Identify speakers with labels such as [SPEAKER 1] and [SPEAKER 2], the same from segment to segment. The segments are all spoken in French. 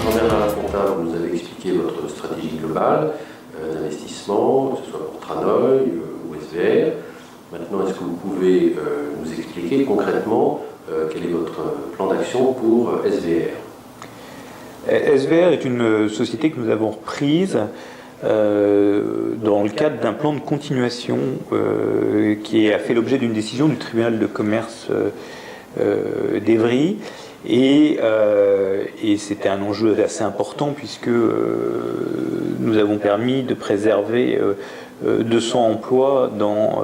[SPEAKER 1] Jean-Bernard Lafontaine, vous nous avez expliqué votre stratégie globale d'investissement, que ce soit pour Tranoï ou SVR. Maintenant, est-ce que vous pouvez nous expliquer concrètement quel est votre plan d'action pour SVR?
[SPEAKER 2] SVR est une société que nous avons reprise dans le cadre d'un plan de continuation qui a fait l'objet d'une décision du tribunal de commerce d'Évry. Et c'était un enjeu assez important puisque nous avons permis de préserver 200 emplois dans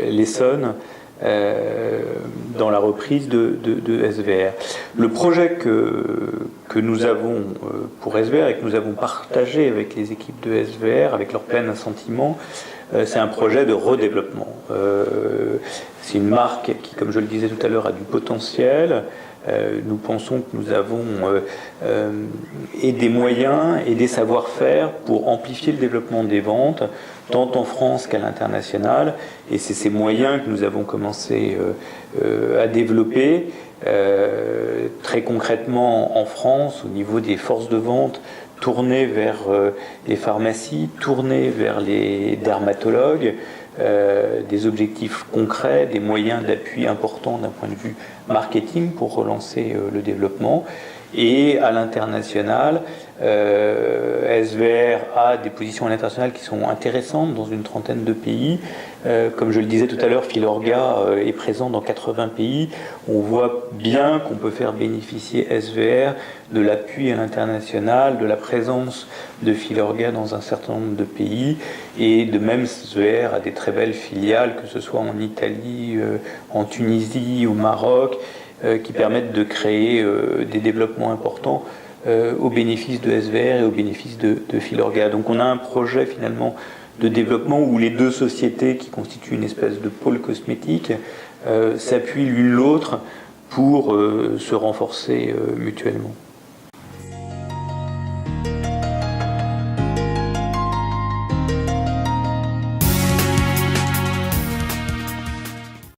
[SPEAKER 2] l'Essonne dans la reprise de SVR. Le projet que nous avons pour SVR et que nous avons partagé avec les équipes de SVR, avec leur plein assentiment, c'est un projet de redéveloppement. C'est une marque qui, comme je le disais tout à l'heure, a du potentiel. Nous pensons que nous avons et des moyens et des savoir-faire pour amplifier le développement des ventes, tant en France qu'à l'international. Et c'est ces moyens que nous avons commencé à développer. Très concrètement en France, au niveau des forces de vente, tournées vers les pharmacies, tournées vers les dermatologues, des objectifs concrets, des moyens d'appui importants d'un point de vue marketing pour relancer le développement. Et à l'international, SVR a des positions à l'international qui sont intéressantes dans une trentaine de pays. Comme je le disais tout à l'heure, Filorga est présent dans 80 pays. On voit bien qu'on peut faire bénéficier SVR de l'appui à l'international, de la présence de Filorga dans un certain nombre de pays. Et de même, SVR a des très belles filiales, que ce soit en Italie, en Tunisie, au Maroc, qui permettent de créer des développements importants au bénéfice de SVR et au bénéfice de Filorga. Donc on a un projet finalement de développement où les deux sociétés qui constituent une espèce de pôle cosmétique s'appuient l'une l'autre pour se renforcer mutuellement.